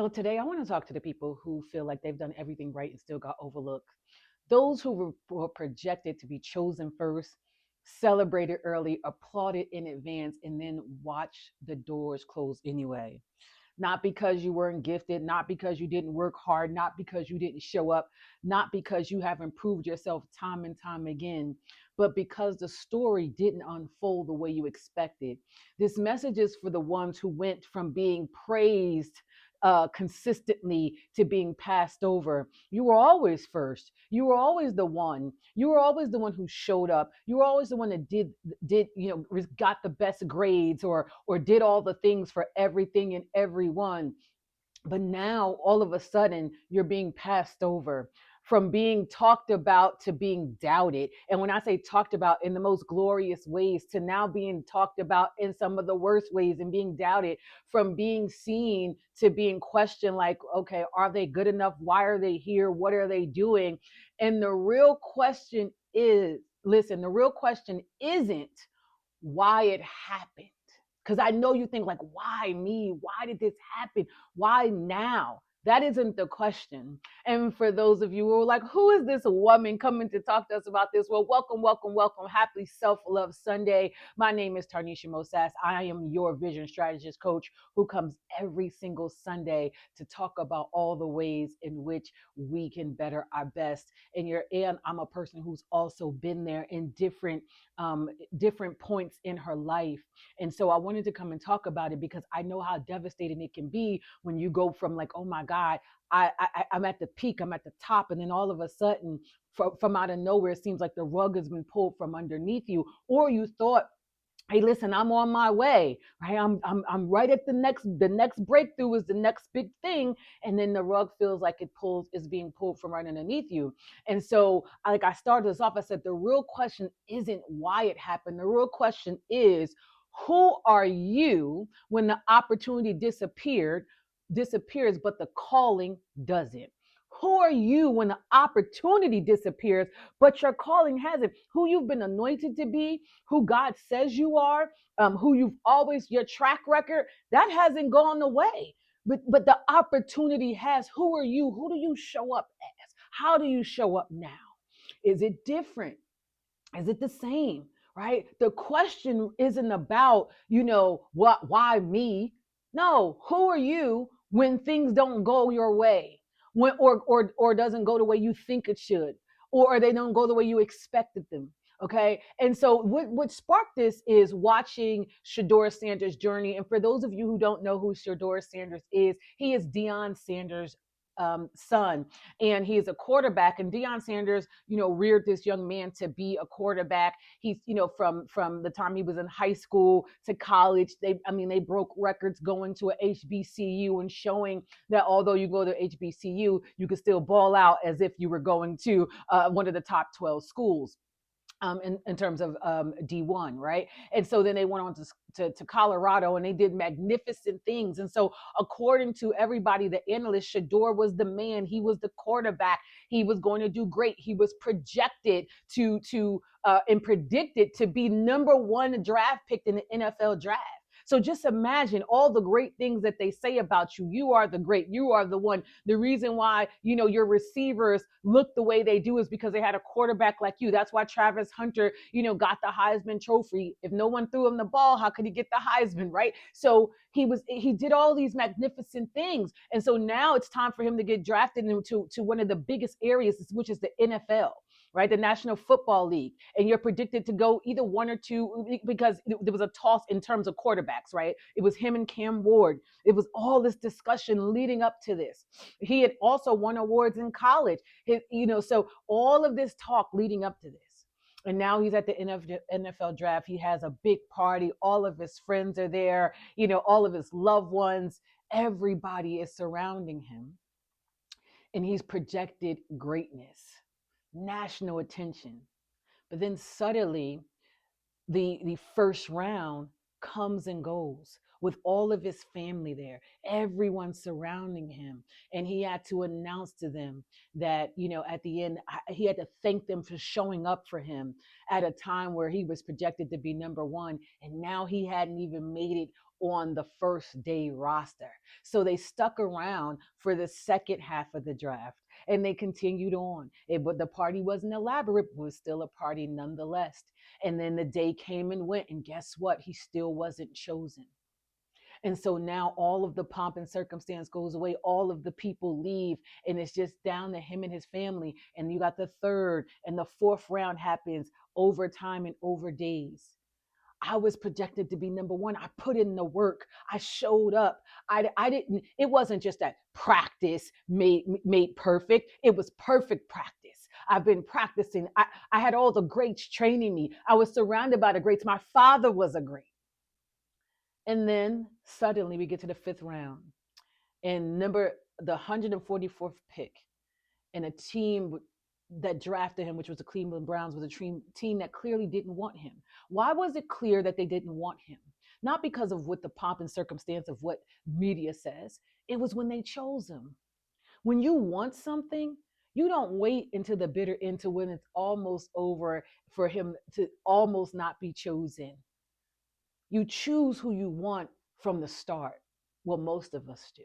So today I want to talk to the people who feel like they've done everything right and still got overlooked. Those who were projected to be chosen first, celebrated early, applauded in advance, and then watch the doors close anyway. Not because you weren't gifted, not because you didn't work hard, not because you didn't show up, not because you haven't proved yourself time and time again, but because the story didn't unfold the way you expected. This message is for the ones who went from being praised consistently to being passed over. You were always first. You were always the one. You were always the one who showed up. You were always the one that got the best grades or did all the things for everything and everyone. But now all of a sudden you're being passed over, from being talked about to being doubted. And when I say talked about in the most glorious ways, to now being talked about in some of the worst ways and being doubted, from being seen to being questioned, like, okay, are they good enough? Why are they here? What are they doing? And the real question is, listen, the real question isn't why it happened. Because I know you think, like, why me? Why did this happen? Why now? That isn't the question. And for those of you who are like, who is this woman coming to talk to us about this? Well, welcome, welcome, welcome. Happy Self Love Sunday. My name is Tarnissha Sass. I am your vision strategist coach who comes every single Sunday to talk about all the ways in which we can better our best. And I'm a person who's also been there in different points in her life. And so I wanted to come and talk about it because I know how devastating it can be when you go from, like, oh my God, I'm at the peak, I'm at the top. And then all of a sudden, from out of nowhere, it seems like the rug has been pulled from underneath you, or you thought, hey, listen, I'm on my way, right? I'm right at the next breakthrough is the next big thing. And then the rug feels like is being pulled from right underneath you. And so, like, I started this off, I said, the real question isn't why it happened. The real question is, who are you when the opportunity disappears, but the calling doesn't? Who are you when the opportunity disappears, but your calling hasn't? Who you've been anointed to be, who God says you are, who you've always, your track record, that hasn't gone away. But the opportunity has. Who are you? Who do you show up as? How do you show up now? Is it different? Is it the same? Right? The question isn't about, why me? No, who are you when things don't go your way? When or doesn't go the way you think it should, or they don't go the way you expected them. Okay. And so what sparked this is watching Shador Sanders' journey. And for those of you who don't know who Shador Sanders is, he is Deion Sanders' son, and he is a quarterback. And Deion Sanders, reared this young man to be a quarterback. He's, from the time he was in high school to college, they broke records going to a HBCU and showing that although you go to HBCU, you could still ball out as if you were going to one of the top 12 schools. In terms of D1, right? And so then they went on to Colorado, and they did magnificent things. And so, according to everybody, the analyst, Shador was the man. He was the quarterback. He was going to do great. He was projected and predicted to be number one draft pick in the NFL draft. So just imagine all the great things that they say about you. You are the great. You are the one. The reason why, your receivers look the way they do is because they had a quarterback like you. That's why Travis Hunter, got the Heisman Trophy. If no one threw him the ball, how could he get the Heisman, right? So he did all these magnificent things. And so now it's time for him to get drafted into one of the biggest areas, which is the NFL, right? The National Football League. And you're predicted to go either one or two, because there was a toss in terms of quarterbacks, right? It was him and Cam Ward. It was all this discussion leading up to this. He had also won awards in college. So all of this talk leading up to this. And now he's at the NFL draft. He has a big party. All of his friends are there, all of his loved ones. Everybody is surrounding him. And he's projected greatness, national attention. But then suddenly, the first round comes and goes with all of his family there, everyone surrounding him. And he had to announce to them that, at the end, he had to thank them for showing up for him at a time where he was projected to be number one. And now he hadn't even made it on the first day roster. So they stuck around for the second half of the draft and they continued on. But the party wasn't elaborate, but it was still a party nonetheless. And then the day came and went, and guess what? He still wasn't chosen. And so now all of the pomp and circumstance goes away. All of the people leave, and it's just down to him and his family. And you got the third and the fourth round happens over time and over days. I was projected to be number one. I put in the work. I showed up. I didn't, it wasn't just that practice made perfect. It was perfect practice. I've been practicing. I had all the greats training me. I was surrounded by the greats. My father was a great. And then suddenly we get to the fifth round and the 144th pick, and a team that drafted him, which was the Cleveland Browns, was a team that clearly didn't want him. Why was it clear that they didn't want him? Not because of what the pomp and circumstance of what media says. It was when they chose him. When you want something, you don't wait until the bitter end to when it's almost over for him to almost not be chosen. You choose who you want from the start. Well, most of us do.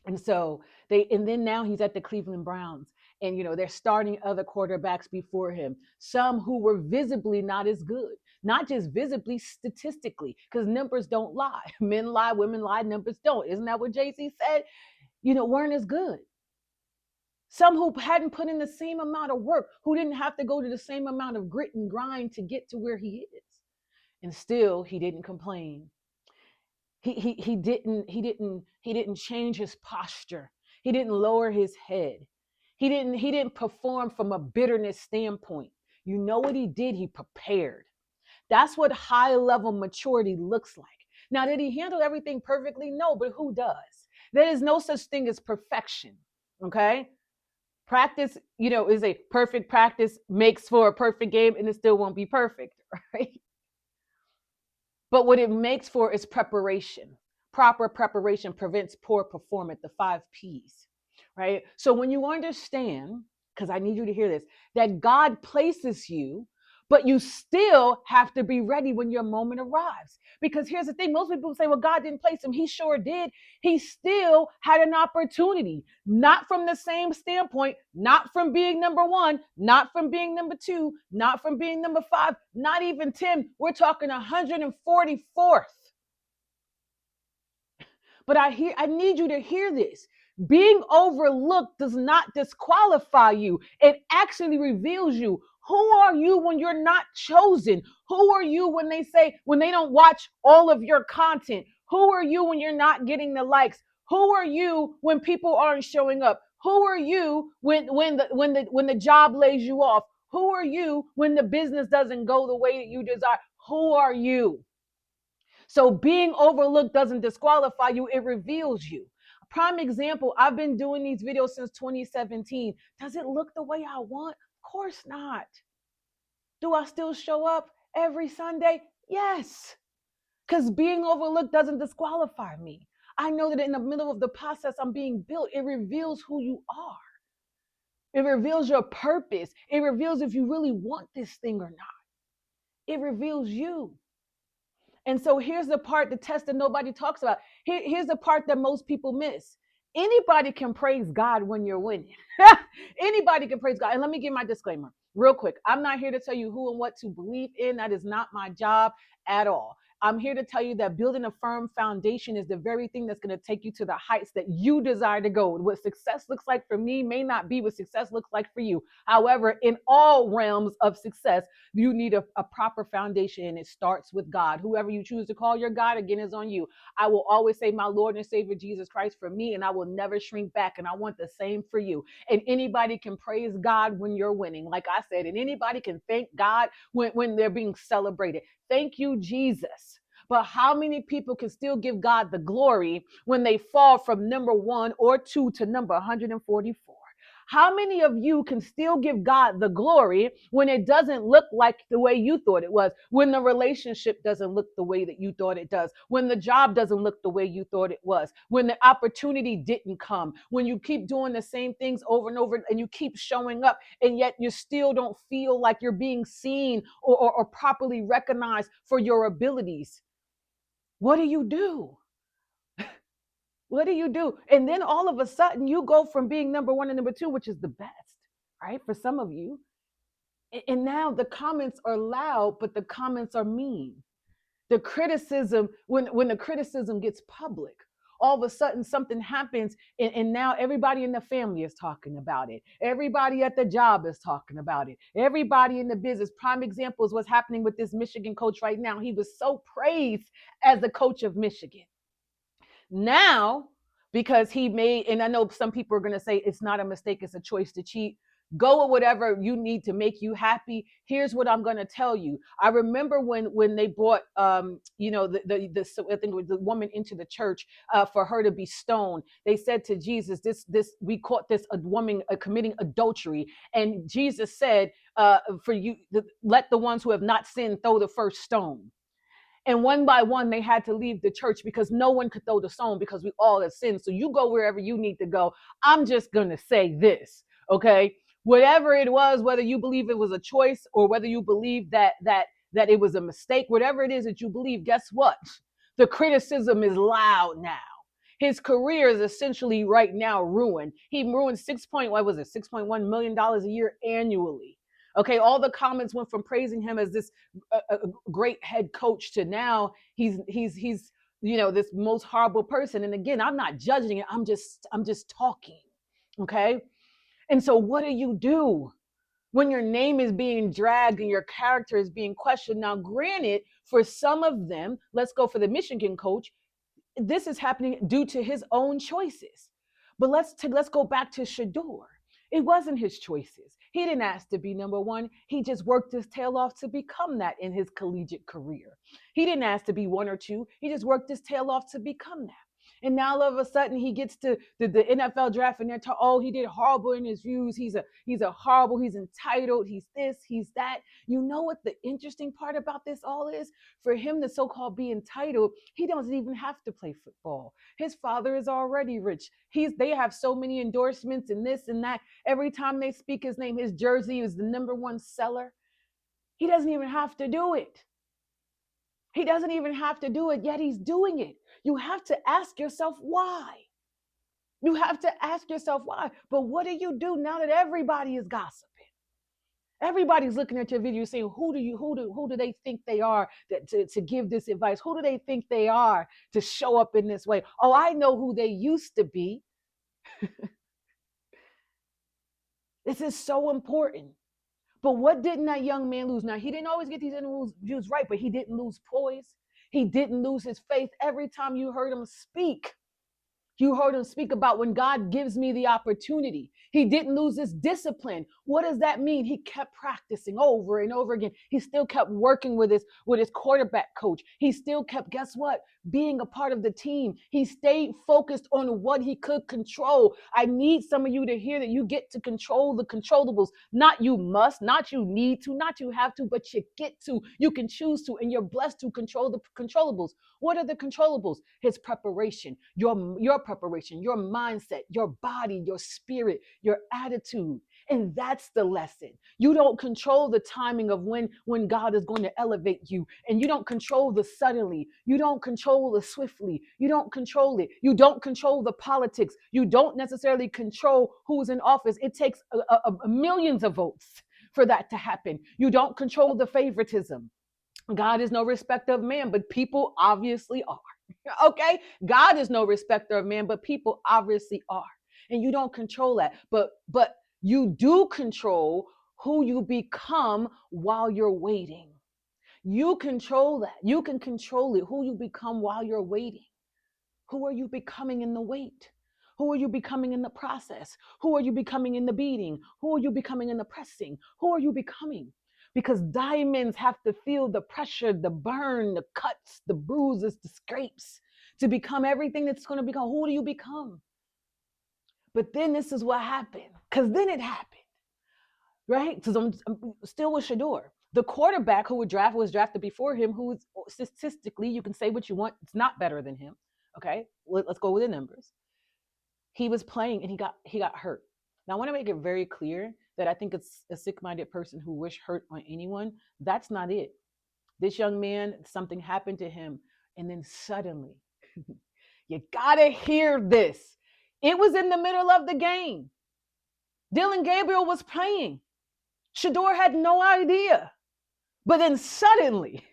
And so and then now he's at the Cleveland Browns, and they're starting other quarterbacks before him, some who were visibly not as good, not just visibly, statistically, because numbers don't lie. Men lie, women lie, numbers don't. Isn't that what JC said? Weren't as good. Some who hadn't put in the same amount of work, who didn't have to go to the same amount of grit and grind to get to where he is. And still he didn't complain. He didn't change his posture. He didn't lower his head. He didn't perform from a bitterness standpoint. You know what he did? He prepared. That's what high level maturity looks like. Now, did he handle everything perfectly? No, but who does? There is no such thing as perfection. Okay? Practice, is a perfect practice makes for a perfect game, and it still won't be perfect, right? But what it makes for is preparation. Proper preparation prevents poor performance, the 5 P's, right? So when you understand, because I need you to hear this, that God places you, but you still have to be ready when your moment arrives. Because here's the thing, most people say, well, God didn't place him. He sure did. He still had an opportunity, not from the same standpoint, not from being number one, not from being number two, not from being number 5, not even 10. We're talking 144th. But I need you to hear this. Being overlooked does not disqualify you. It actually reveals you. Who are you when you're not chosen? Who are you when they don't watch all of your content? Who are you when you're not getting the likes? Who are you when people aren't showing up? Who are you when the job lays you off? Who are you when the business doesn't go the way that you desire? Who are you? So being overlooked doesn't disqualify you, it reveals you. Prime example, I've been doing these videos since 2017. Does it look the way I want? Of course not. Do I still show up every Sunday? Yes. Because being overlooked doesn't disqualify me. I know that in the middle of the process I'm being built, it reveals who you are. It reveals your purpose. It reveals if you really want this thing or not. It reveals you. And so here's the part, the test that nobody talks about. Here's the part that most people miss. Anybody can praise God when you're winning. Anybody can praise God. And let me give my disclaimer real quick. I'm not here to tell you who and what to believe in. That is not my job at all. I'm here to tell you that building a firm foundation is the very thing that's going to take you to the heights that you desire to go. What success looks like for me may not be what success looks like for you. However, in all realms of success, you need a proper foundation, and it starts with God. Whoever you choose to call your God, again, is on you. I will always say my Lord and Savior Jesus Christ for me, and I will never shrink back, and I want the same for you. And anybody can praise God when you're winning, like I said, and anybody can thank God when they're being celebrated. Thank you, Jesus. But how many people can still give God the glory when they fall from number 1 or 2 to number 144? How many of you can still give God the glory when it doesn't look like the way you thought it was, when the relationship doesn't look the way that you thought it does, when the job doesn't look the way you thought it was, when the opportunity didn't come, when you keep doing the same things over and over and you keep showing up and yet you still don't feel like you're being seen or properly recognized for your abilities? What do you do? What do you do? And then all of a sudden you go from being number one to number two, which is the best, right? For some of you. And now the comments are loud, but the comments are mean. The criticism, when the criticism gets public, all of a sudden something happens, and now everybody in the family is talking about it. Everybody at the job is talking about it. Everybody in the business. Prime example is what's happening with this Michigan coach right now. He was so praised as the coach of Michigan. Now, because he made, and I know some people are going to say it's not a mistake, it's a choice to cheat. Go with whatever you need to make you happy. Here's what I'm going to tell you. I remember when they brought, the I think it was the woman into the church for her to be stoned. They said to Jesus, "This we caught this a woman committing adultery," and Jesus said, "For you, let the ones who have not sinned throw the first stone." And one by one, they had to leave the church because no one could throw the stone because we all have sinned. So you go wherever you need to go. I'm just going to say this, okay? Whatever it was, whether you believe it was a choice or whether you believe that it was a mistake, whatever it is that you believe, guess what? The criticism is loud now. His career is essentially right now ruined. He ruined $6.1 million a year annually. Okay, all the comments went from praising him as this great head coach to now he's this most horrible person. And again, I'm not judging it. I'm just talking. Okay, and so what do when your name is being dragged and your character is being questioned? Now, granted, for some of them, let's go for the Michigan coach, this is happening due to his own choices. But let's go back to Shador. It wasn't his choices. He didn't ask to be number one. He just worked his tail off to become that in his collegiate career. He didn't ask to be one or two. He just worked his tail off to become that. And now all of a sudden he gets to the NFL draft and they're told, oh, he did horrible in his views. He's a horrible, he's entitled, he's this, he's that. You know what the interesting part about this all is? For him to so-called be entitled, he doesn't even have to play football. His father is already rich. They have so many endorsements and this and that. Every time they speak his name, his jersey is the number one seller. He doesn't even have to do it. He doesn't even have to do it, yet he's doing it. You have to ask yourself why. You have to ask yourself why. But what do you do now that everybody is gossiping? Everybody's looking at your video saying, who do they think they are to give this advice? Who do they think they are to show up in this way? Oh, I know who they used to be. This is so important. But what didn't that young man lose? Now, he didn't always get these interviews right, but he didn't lose poise. He didn't lose his faith. Every time you heard him speak, you heard him speak about when God gives me the opportunity. He didn't lose his discipline. What does that mean? He kept practicing over and over again. He still kept working with his quarterback coach. He still kept, guess what? Being a part of the team. He stayed focused on what he could control. I need some of you to hear that you get to control the controllables. Not you must, not you need to, not you have to, but you get to. You can choose to, and you're blessed to control the controllables. What are the controllables? His preparation, your preparation, your mindset, your body, your spirit, your attitude. And that's the lesson. You don't control the timing of when God is going to elevate you. And you don't control the suddenly. You don't control the swiftly. You don't control it. You don't control the politics. You don't necessarily control who's in office. It takes millions of votes for that to happen. You don't control the favoritism. God is no respecter of man, but people obviously are. Okay? God is no respecter of man, but people obviously are. And you don't control that. But you do control who you become while you're waiting. You control that. You can control it, who you become while you're waiting. Who are you becoming in the wait? Who are you becoming in the process? Who are you becoming in the beating? Who are you becoming in the pressing? Who are you becoming? Because diamonds have to feel the pressure, the burn, the cuts, the bruises, the scrapes to become everything that's going to become. Who do you become? But then this is what happened. Because then it happened, right? Because I'm still with Shador. The quarterback who was drafted before him, who is statistically, you can say what you want, it's not better than him. Okay, let's go with the numbers. He was playing and he got hurt. Now I want to make it very clear that I think it's a sick-minded person who wish hurt on anyone. That's not it. This young man, something happened to him, and then suddenly, you gotta hear this. It was in the middle of the game. Dylan Gabriel was playing. Shador had no idea. But then suddenly,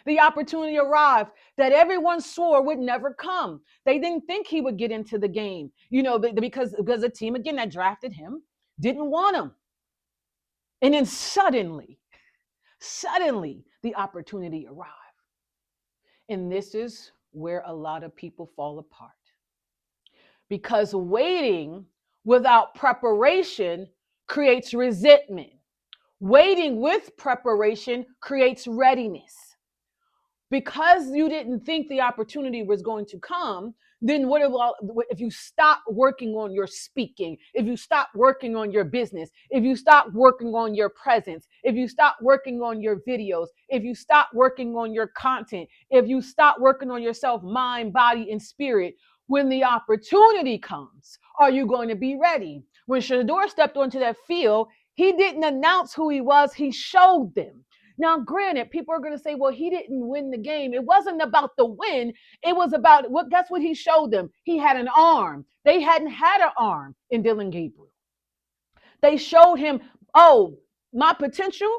the opportunity arrived that everyone swore would never come. They didn't think he would get into the game, because the team, again, that drafted him didn't want him. And then suddenly, the opportunity arrived. And this is where a lot of people fall apart. Because waiting without preparation creates resentment. Waiting with preparation creates readiness. Because you didn't think the opportunity was going to come, then what about if you stop working on your speaking, if you stop working on your business, if you stop working on your presence, if you stop working on your videos, if you stop working on your content, if you stop working on yourself, mind, body, and spirit, when the opportunity comes, are you going to be ready? When Shador stepped onto that field, he didn't announce who he was, he showed them. Now, granted, people are going to say, well, he didn't win the game. It wasn't about the win. It was about, guess what he showed them? He had an arm. They hadn't had an arm in Dylan Gabriel. They showed him, oh, my potential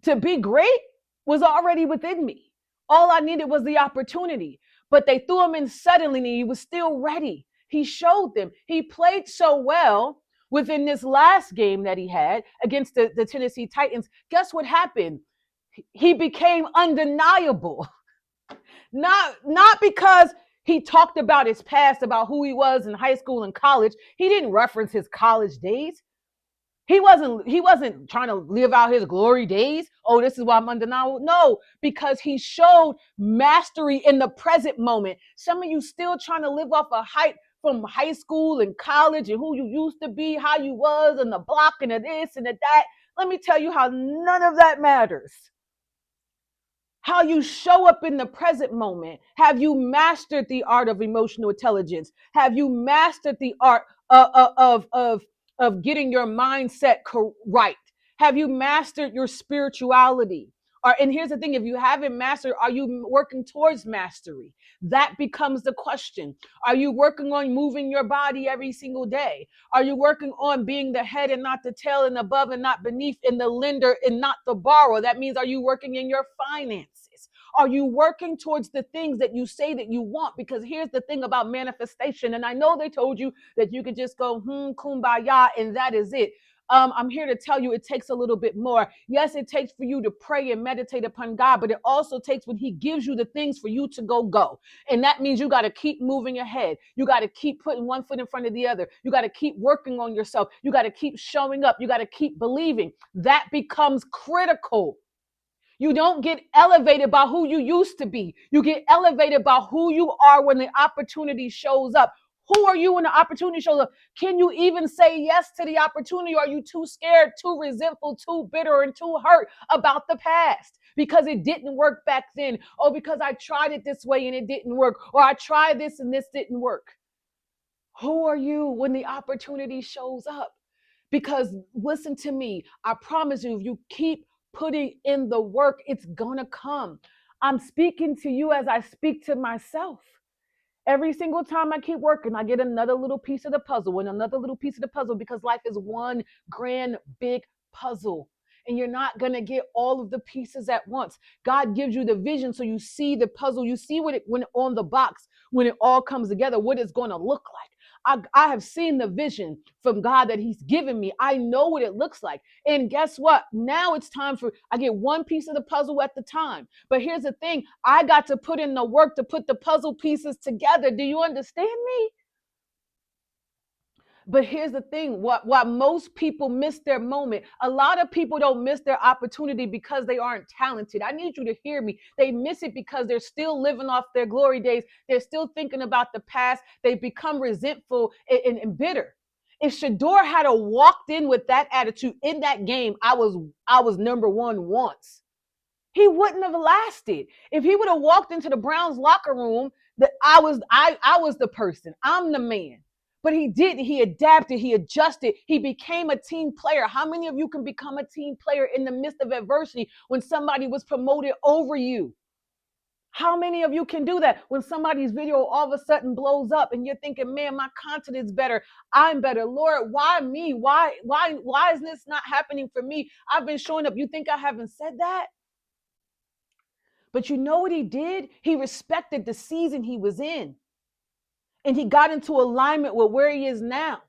to be great was already within me. All I needed was the opportunity. But they threw him in suddenly, and he was still ready. He showed them. He played so well within this last game that he had against the Tennessee Titans. Guess what happened? He became undeniable. Not because he talked about his past, about who he was in high school and college. He didn't reference his college days. He wasn't trying to live out his glory days. Oh, this is why I'm undeniable. No, because he showed mastery in the present moment. Some of you still trying to live off a hype from high school and college and who you used to be, how you was, and the block and the this and the that. Let me tell you how none of that matters. How you show up in the present moment. Have you mastered the art of emotional intelligence? Have you mastered the art of getting your mindset right? Have you mastered your spirituality? And here's the thing, if you haven't mastered, are you working towards mastery? That becomes the question. Are you working on moving your body every single day? Are you working on being the head and not the tail, and above and not beneath, and the lender and not the borrower? That means, are you working in your finances? Are you working towards the things that you say that you want? Because here's the thing about manifestation, and I know they told you that you could just go, kumbaya, and that is it. I'm here to tell you it takes a little bit more. Yes, it takes for you to pray and meditate upon God, but it also takes when he gives you the things for you to go. And that means you got to keep moving ahead. You got to keep putting one foot in front of the other. You got to keep working on yourself. You got to keep showing up. You got to keep believing. That becomes critical. You don't get elevated by who you used to be. You get elevated by who you are when the opportunity shows up. Who are you when the opportunity shows up? Can you even say yes to the opportunity? Or are you too scared, too resentful, too bitter, and too hurt about the past? Because it didn't work back then. Or because I tried it this way and it didn't work. Or I tried this and this didn't work. Who are you when the opportunity shows up? Because listen to me, I promise you, if you keep putting in the work, it's gonna come. I'm speaking to you as I speak to myself. Every single time I keep working, I get another little piece of the puzzle and another little piece of the puzzle, because life is one grand big puzzle. And you're not going to get all of the pieces at once. God gives you the vision so you see the puzzle. You see when on the box, when it all comes together, what it's going to look like. I have seen the vision from God that he's given me. I know what it looks like. And guess what? Now it's time I get one piece of the puzzle at the time. But here's the thing. I got to put in the work to put the puzzle pieces together. Do you understand me? But here's the thing, why most people miss their moment. A lot of people don't miss their opportunity because they aren't talented. I need you to hear me. They miss it because they're still living off their glory days. They're still thinking about the past. They become resentful and bitter. If Shador had a walked in with that attitude in that game, I was number one once. He wouldn't have lasted. If he would have walked into the Browns locker room, that I was the person. I'm the man. But he didn't. He adapted. He adjusted. He became a team player. How many of you can become a team player in the midst of adversity when somebody was promoted over you? How many of you can do that when somebody's video all of a sudden blows up and you're thinking, man, my content's better. I'm better. Lord, why me? Why is this not happening for me? I've been showing up. You think I haven't said that? But you know what he did? He respected the season he was in. And he got into alignment with where he is now.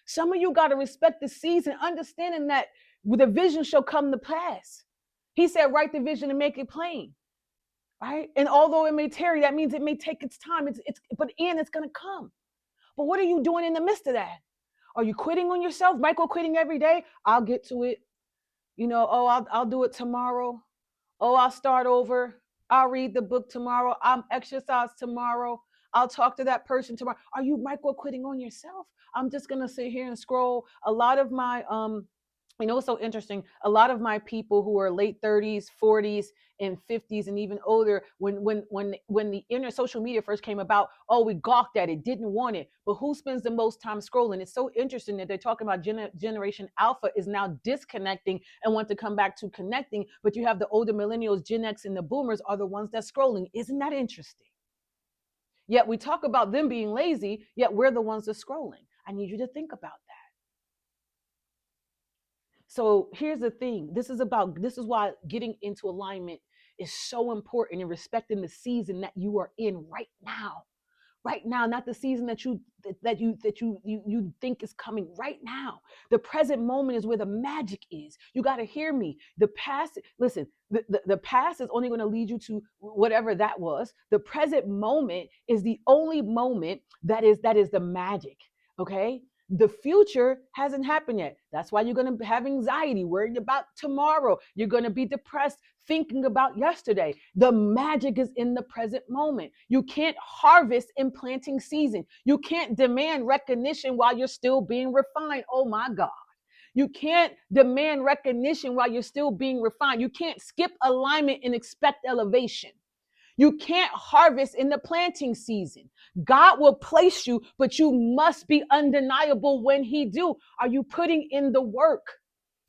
Some of you got to respect the season, understanding that the vision shall come to pass. He said, write the vision and make it plain. Right? And although it may tarry, that means it may take its time. But it's going to come. But what are you doing in the midst of that? Are you quitting on yourself? Micro quitting every day? I'll get to it. I'll do it tomorrow. I'll start over. I'll read the book tomorrow. I'll exercise tomorrow. I'll talk to that person tomorrow. Are you micro quitting on yourself? I'm just going to sit here and scroll. A lot of my it's so interesting. A lot of my people who are late 30s, 40s, and 50s, and even older, when the internet social media first came about, we gawked at it, didn't want it. But who spends the most time scrolling? It's so interesting that they're talking about Generation Alpha is now disconnecting and want to come back to connecting. But you have the older millennials, Gen X, and the boomers are the ones that's scrolling. Isn't that interesting? Yet we talk about them being lazy, yet we're the ones that's scrolling. I need you to think about that. So here's the thing. This is why getting into alignment is so important and respecting the season that you are in right now. Right now, not the season that you think is coming right now. The present moment is where the magic is. You got to hear me. The past, listen, the past is only going to lead you to whatever that was. The present moment is the only moment that is the magic. Okay. The future hasn't happened yet. That's why you're going to have anxiety, worried about tomorrow. You're going to be depressed, thinking about yesterday. The magic is in the present moment. You can't harvest in planting season. You can't demand recognition while you're still being refined. Oh my God. You can't demand recognition while you're still being refined. You can't skip alignment and expect elevation. You can't harvest in the planting season. God will place you, but you must be undeniable when he do. Are you putting in the work?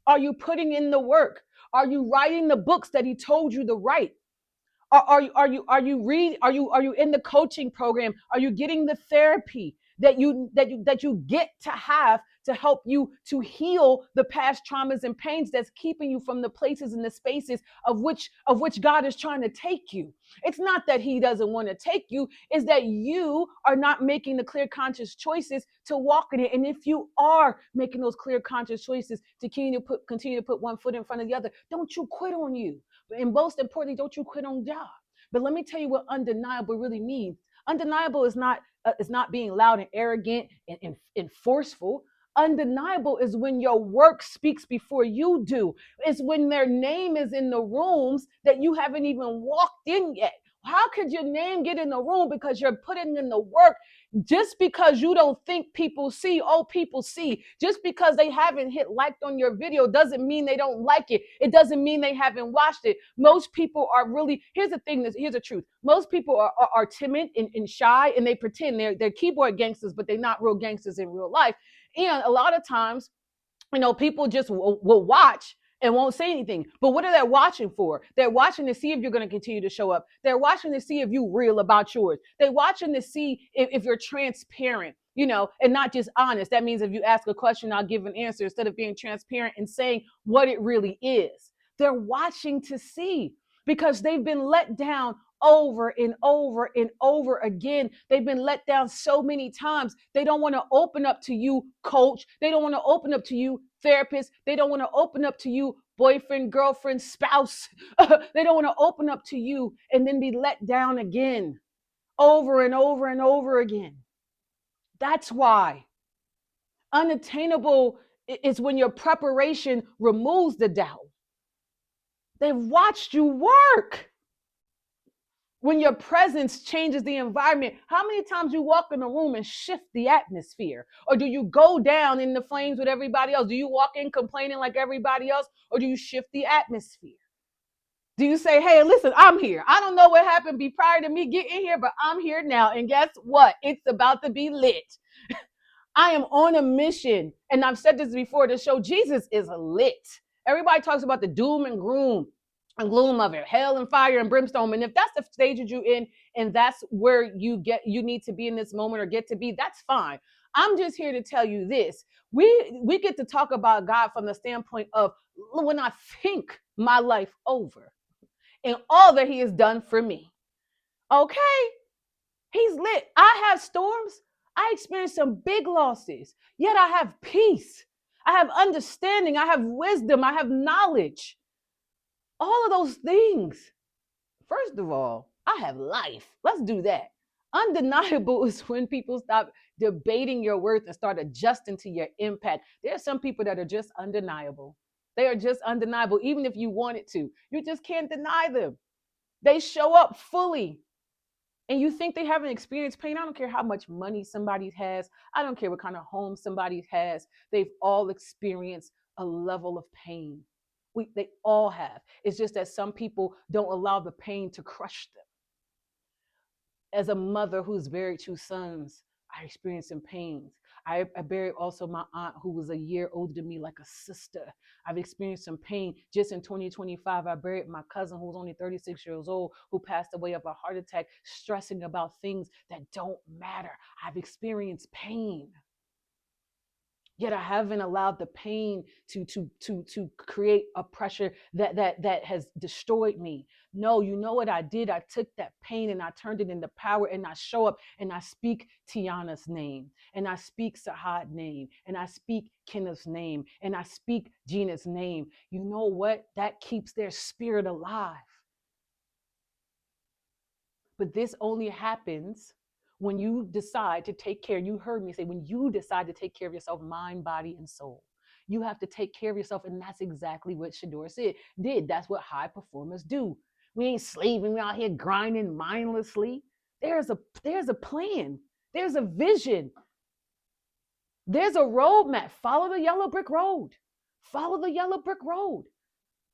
Are you putting in the work? Are you writing the books that he told you to write? Are you in the coaching program? Are you getting the therapy that you get to have to help you to heal the past traumas and pains that's keeping you from the places and the spaces of which God is trying to take you? It's not that he doesn't want to take you, it's that you are not making the clear conscious choices to walk in it. And if you are making those clear conscious choices to continue to put one foot in front of the other, don't you quit on you. And most importantly, don't you quit on God. But let me tell you what undeniable really means. Undeniable is not being loud and arrogant and forceful. Undeniable is when your work speaks before you do. It's when their name is in the rooms that you haven't even walked in yet. How could your name get in the room? Because you're putting in the work. Just because you don't think people see, people see. Just because they haven't hit liked on your video doesn't mean they don't like it. It doesn't mean they haven't watched it. Most people are really, here's the truth. Most people are timid and shy, and they pretend they're keyboard gangsters, but they're not real gangsters in real life. And a lot of times, people just will watch and won't say anything. But what are they watching for? They're watching to see if you're going to continue to show up. They're watching to see if you're real about yours. They're watching to see if you're transparent, and not just honest. That means if you ask a question, I'll give an answer instead of being transparent and saying what it really is. They're watching to see because they've been let down over and over and over again. They've been let down so many times. They don't want to open up to you, coach. They don't want to open up to you, therapist. They don't want to open up to you, boyfriend, girlfriend, spouse. They don't want to open up to you and then be let down again, over and over and over again. That's why unattainable is when your preparation removes the doubt. They've watched you work. When your presence changes the environment, how many times you walk in a room and shift the atmosphere? Or do you go down in the flames with everybody else? Do you walk in complaining like everybody else? Or do you shift the atmosphere? Do you say, hey, listen, I'm here. I don't know what happened prior to me getting here, but I'm here now. And guess what? It's about to be lit. I am on a mission. And I've said this before, to show Jesus is lit. Everybody talks about the doom and gloom of it, hell and fire and brimstone. And if that's the stage that you're in, and that's where you need to be in this moment or get to be, that's fine. I'm just here to tell you this. We get to talk about God from the standpoint of when I think my life over and all that he has done for me. Okay? He's lit. I have storms. I experienced some big losses, yet I have peace. I have understanding. I have wisdom. I have knowledge. All of those things. First of all, I have life. Let's do that. Undeniable is when people stop debating your worth and start adjusting to your impact. There are some people that are just undeniable. They are just undeniable, even if you wanted to. You just can't deny them. They show up fully. And you think they haven't experienced pain. I don't care how much money somebody has. I don't care what kind of home somebody has. They've all experienced a level of pain. They all have. It's just that some people don't allow the pain to crush them. As a mother who's buried two sons, I experienced some pains. I buried also my aunt who was a year older than me, like a sister. I've experienced some pain. Just in 2025, I buried my cousin who was only 36 years old, who passed away of a heart attack, stressing about things that don't matter. I've experienced pain. Yet I haven't allowed the pain to create a pressure that has destroyed me. No, you know what I did? I took that pain and I turned it into power, and I show up and I speak Tiana's name, and I speak Sahad's name, and I speak Kenneth's name, and I speak Gina's name. You know what? That keeps their spirit alive. But this only happens when you decide to take care. You heard me say, when you decide to take care of yourself, mind, body, and soul. You have to take care of yourself. And that's exactly what Shador did. That's what high performers do. We ain't slaving. We're out here grinding mindlessly. There's a plan. There's a vision. There's a roadmap. Follow the yellow brick road. Follow the yellow brick road.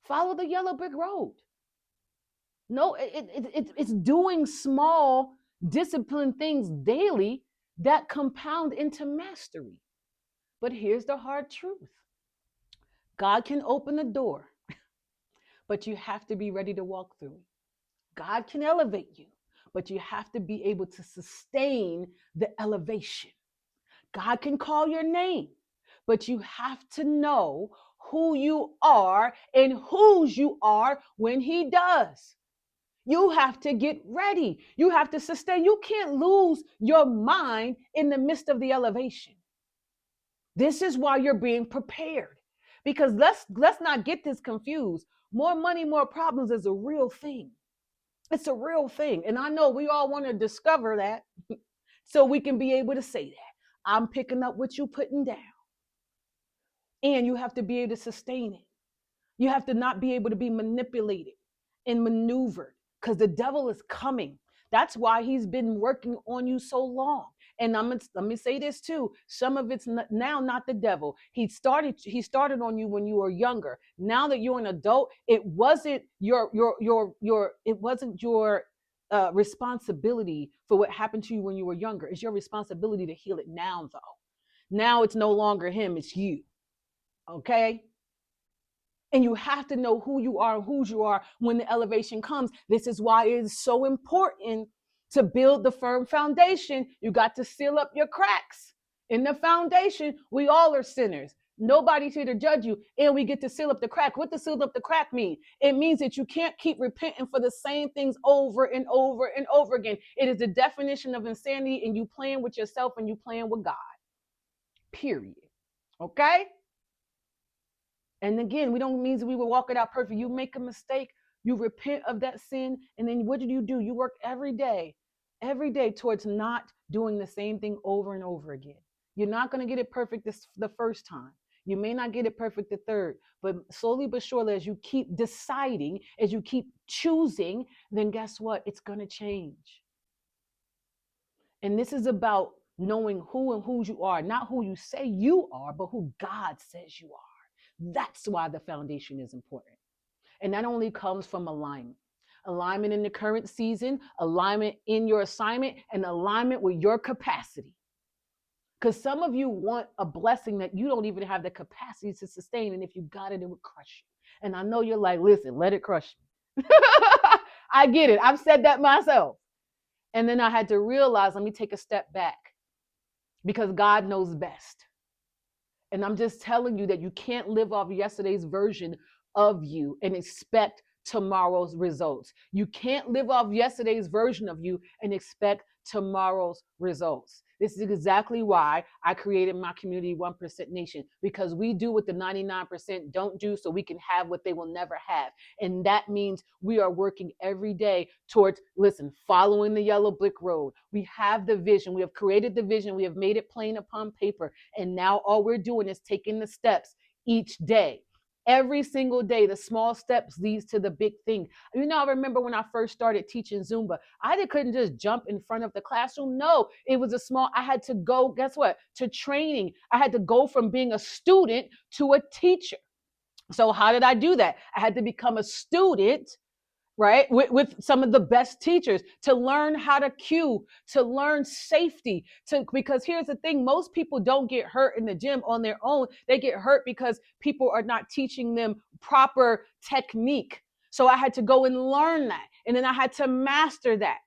Follow the yellow brick road. No, it's doing small disciplined things daily that compound into mastery. But here's the hard truth. God can open the door, but you have to be ready to walk through it. God can elevate you, but you have to be able to sustain the elevation. God can call your name, but you have to know who you are and whose you are when he does. You have to get ready. You have to sustain. You can't lose your mind in the midst of the elevation. This is why you're being prepared. Because let's not get this confused. More money, more problems is a real thing. It's a real thing. And I know we all want to discover that so we can be able to say that. I'm picking up what you're putting down. And you have to be able to sustain it. You have to not be able to be manipulated and maneuvered, because the devil is coming. That's why he's been working on you so long. And let me say this too. Some of it's now not the devil. He started on you when you were younger. Now that you're an adult, it wasn't your responsibility for what happened to you when you were younger. It's your responsibility to heal it now, though. Now it's no longer him, it's you. Okay? And you have to know who you are and whose you are when the elevation comes. This is why it is so important to build the firm foundation. You got to seal up your cracks. In the foundation, we all are sinners. Nobody's here to judge you. And we get to seal up the crack. What does seal up the crack mean? It means that you can't keep repenting for the same things over and over and over again. It is the definition of insanity, and you playing with yourself and you playing with God. Period. Okay? And again, we don't mean that we will walk it out perfect. You make a mistake, you repent of that sin, and then what do? You work every day towards not doing the same thing over and over again. You're not going to get it perfect the first time. You may not get it perfect the third, but slowly but surely, as you keep deciding, as you keep choosing, then guess what? It's going to change. And this is about knowing who and whose you are, not who you say you are, but who God says you are. That's why the foundation is important. And that only comes from alignment. Alignment in the current season, alignment in your assignment, and alignment with your capacity. Because some of you want a blessing that you don't even have the capacity to sustain. And if you got it, it would crush you. And I know you're like, listen, let it crush me. I get it. I've said that myself. And then I had to realize, let me take a step back because God knows best. And I'm just telling you that you can't live off yesterday's version of you and expect tomorrow's results. You can't live off yesterday's version of you and expect tomorrow's results. This is exactly why I created my community 1% Nation, because we do what the 99% don't do so we can have what they will never have. And that means we are working every day towards, following the yellow brick road. We have the vision. We have created the vision. We have made it plain upon paper. And now all we're doing is taking the steps each day. Every single day, the small steps leads to the big thing. I remember when I first started teaching Zumba, I couldn't just jump in front of the classroom. No, it was I had to go, guess what? To training. I had to go from being a student to a teacher. So how did I do that? I had to become a student, right? With some of the best teachers to learn how to cue, to learn safety, because here's the thing, most people don't get hurt in the gym on their own. They get hurt because people are not teaching them proper technique. So I had to go and learn that. And then I had to master that.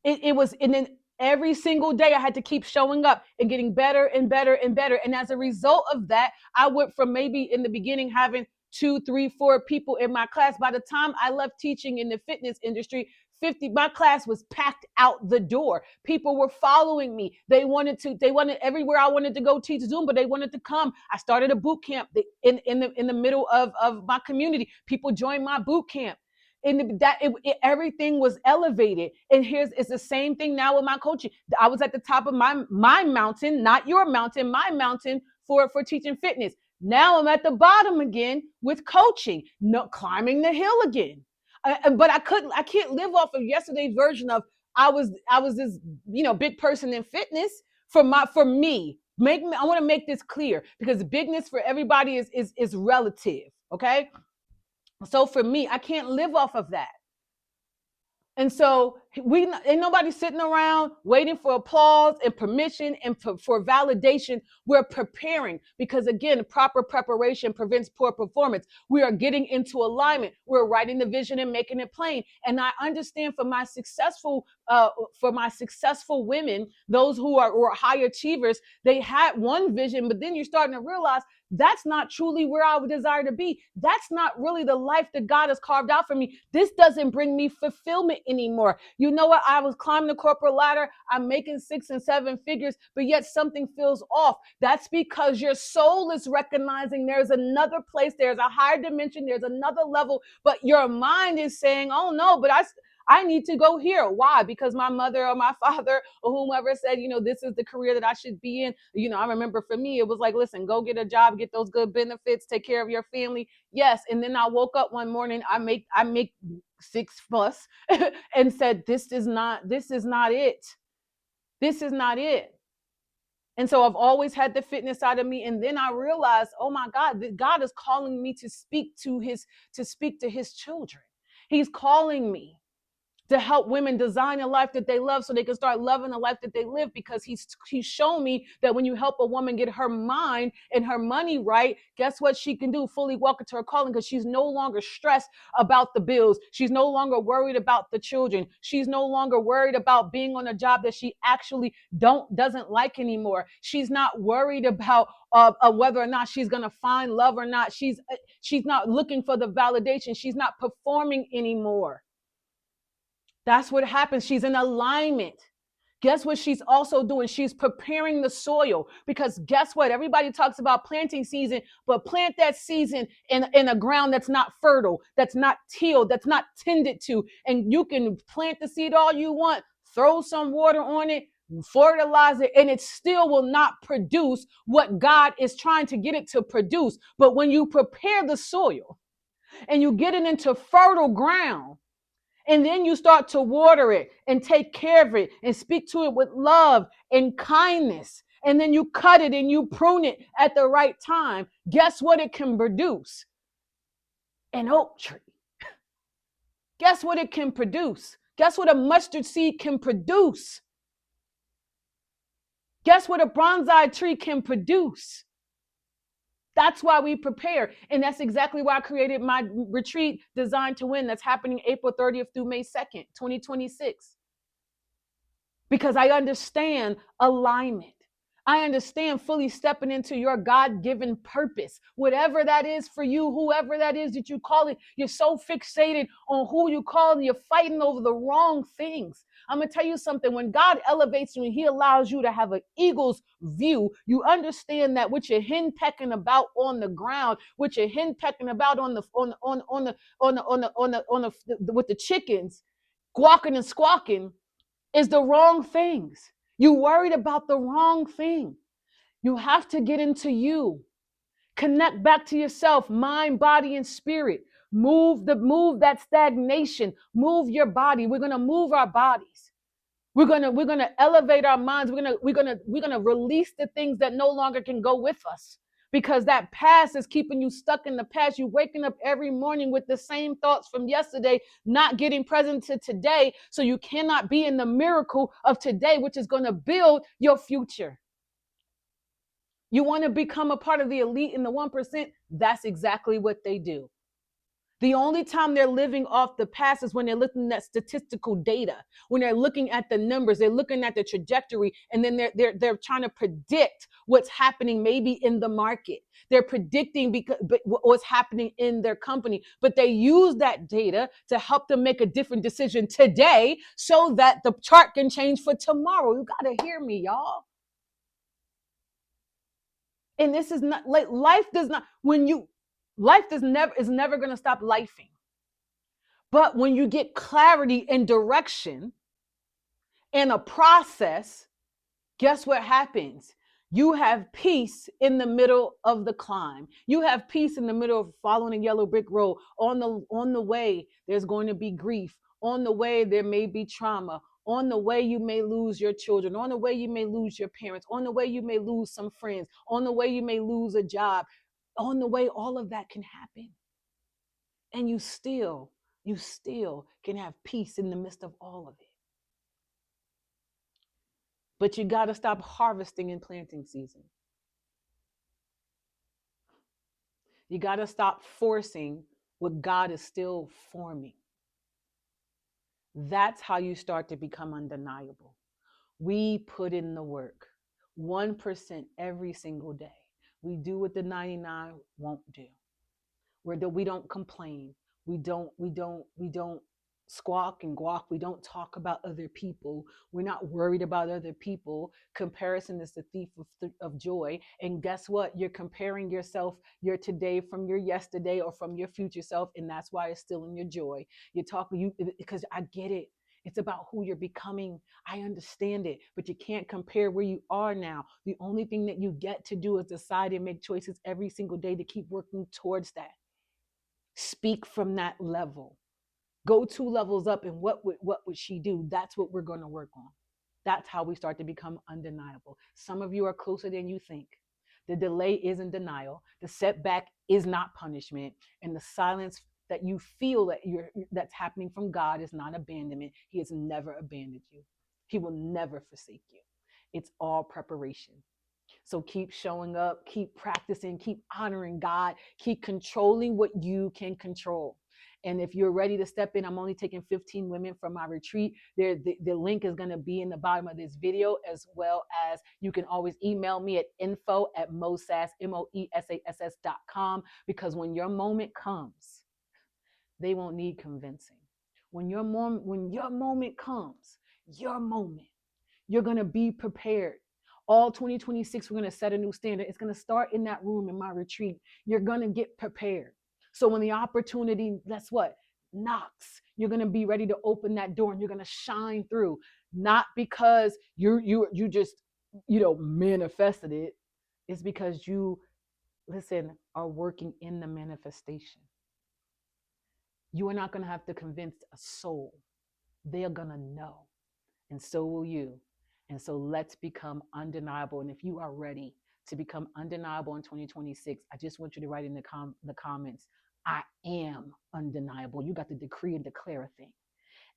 And then every single day I had to keep showing up and getting better and better and better. And as a result of that, I went from maybe in the beginning having 2, 3, 4 people in my class. By the time I left teaching in the fitness industry, 50, my class was packed out the door. People were following me. They wanted everywhere I wanted to go teach Zumba, they wanted to come. I started a boot camp in the middle of my community. People joined my boot camp. And everything was elevated. And it's the same thing now with my coaching. I was at the top of my mountain, not your mountain, my mountain for teaching fitness. Now I'm at the bottom again with coaching, climbing the hill again. But I can't live off of yesterday's version of I was this big person in fitness for me. I want to make this clear, because bigness for everybody is relative. Okay. So for me, I can't live off of that. And so ain't nobody sitting around waiting for applause and permission and for validation. We're preparing, because again, proper preparation prevents poor performance. We are getting into alignment. We're writing the vision and making it plain. And I understand for my successful women, those who are high achievers, they had one vision, but then you're starting to realize that's not truly where I would desire to be. That's not really the life that God has carved out for me. This doesn't bring me fulfillment anymore. You know what? I was climbing the corporate ladder. I'm making 6 and 7 figures, but yet something feels off. That's because your soul is recognizing there's another place, there's a higher dimension, there's another level, but your mind is saying, oh no, but I need to go here. Why? Because my mother or my father or whomever said, this is the career that I should be in. I remember for me, it was like, listen, go get a job, get those good benefits, take care of your family. Yes. And then I woke up one morning, I make 6+ and said, this is not it. This is not it. And so I've always had the fitness side of me. And then I realized, oh my God, that God is calling me to speak to his children. He's calling me to help women design a life that they love so they can start loving the life that they live, because he's shown me that when you help a woman get her mind and her money right, guess what she can do? Fully walk into her calling, because she's no longer stressed about the bills. She's no longer worried about the children. She's no longer worried about being on a job that she actually doesn't like anymore. She's not worried about whether or not she's going to find love or not. She's not looking for the validation. She's not performing anymore. That's what happens. She's in alignment. Guess what she's also doing? She's preparing the soil, because guess what? Everybody talks about planting season, but plant that season in a ground that's not fertile, that's not tilled, that's not tended to. And you can plant the seed all you want, throw some water on it, fertilize it, and it still will not produce what God is trying to get it to produce. But when you prepare the soil and you get it into fertile ground, and then you start to water it and take care of it and speak to it with love and kindness, and then you cut it and you prune it at the right time, guess what it can produce? An oak tree. Guess what it can produce? Guess what a mustard seed can produce? Guess what a bonsai tree can produce? That's why we prepare. And that's exactly why I created my retreat, Designed to Win, that's happening April 30th through May 2nd, 2026. Because I understand alignment. I understand fully stepping into your God-given purpose, whatever that is for you, whoever that is that you call it. You're so fixated on who you call it, you're fighting over the wrong things. I'm going to tell you something. When God elevates you and he allows you to have an eagle's view, you understand that what you're henpecking about on the ground, what you're henpecking about with the chickens, squawking and squawking, is the wrong things. You worried about the wrong thing. You have to get into you. Connect back to yourself, mind, body, and spirit. Move that stagnation. Move your body. We're gonna move our bodies. We're gonna elevate our minds. We're gonna release the things that no longer can go with us. Because that past is keeping you stuck in the past. You're waking up every morning with the same thoughts from yesterday, not getting present to today. So you cannot be in the miracle of today, which is going to build your future. You want to become a part of the elite in the 1%? That's exactly what they do. The only time they're living off the past is when they're looking at statistical data, when they're looking at the numbers, they're looking at the trajectory, and then they're trying to predict what's happening maybe in the market. They're predicting what's happening in their company, but they use that data to help them make a different decision today so that the chart can change for tomorrow. You got to hear me, y'all. And this is not like life does not, life is never going to stop lifing. But when you get clarity and direction and a process, guess what happens? You have peace in the middle of the climb. You have peace in the middle of following a yellow brick road. On the way, there's going to be grief. On the way, there may be trauma. On the way, you may lose your children. On the way, you may lose your parents. On the way, you may lose some friends. On the way, you may lose a job. On the way, all of that can happen. And you still can have peace in the midst of all of it. But you got to stop harvesting in planting season. You got to stop forcing what God is still forming. That's how you start to become undeniable. We put in the work, 1% every single day. We do what the 99 won't do. We don't complain. We don't squawk and guawk. We don't talk about other people. We're not worried about other people. Comparison is the thief of joy. And guess what? You're comparing yourself, your today from your yesterday or from your future self. And that's why it's still in your joy. Because I get it. It's about who you're becoming. I understand it, but you can't compare where you are now. The only thing that you get to do is decide and make choices every single day to keep working towards that. Speak from that level. Go 2 levels up, and what would she do? That's what we're going to work on. That's how we start to become undeniable. Some of you are closer than you think. The delay isn't denial. The setback is not punishment. And the silence that you feel that's happening from God is not abandonment. He has never abandoned you. He will never forsake you. It's all preparation. So keep showing up, keep practicing, keep honoring God, keep controlling what you can control. And if you're ready to step in, I'm only taking 15 women from my retreat. The link is going to be in the bottom of this video, as well as you can always email me at info@moesass.com, because when your moment comes, they won't need convincing. When your moment comes, you're going to be prepared. All 2026, we're going to set a new standard. It's going to start in that room in my retreat. You're going to get prepared. So when the opportunity, knocks, you're going to be ready to open that door and you're going to shine through. not because you just, manifested it. It's because you, listen, are working in the manifestation. You are not going to have to convince a soul. They're going to know, and so will you. And so let's become undeniable. And if you are ready to become undeniable in 2026, I just want you to write in the comments, I am undeniable. You got to decree and declare a thing.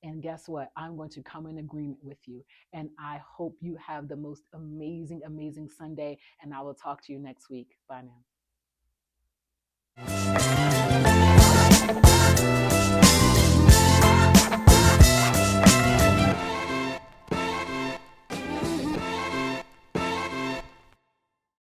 And guess what? I'm going to come in agreement with you. And I hope you have the most amazing, amazing Sunday. And I will talk to you next week. Bye now.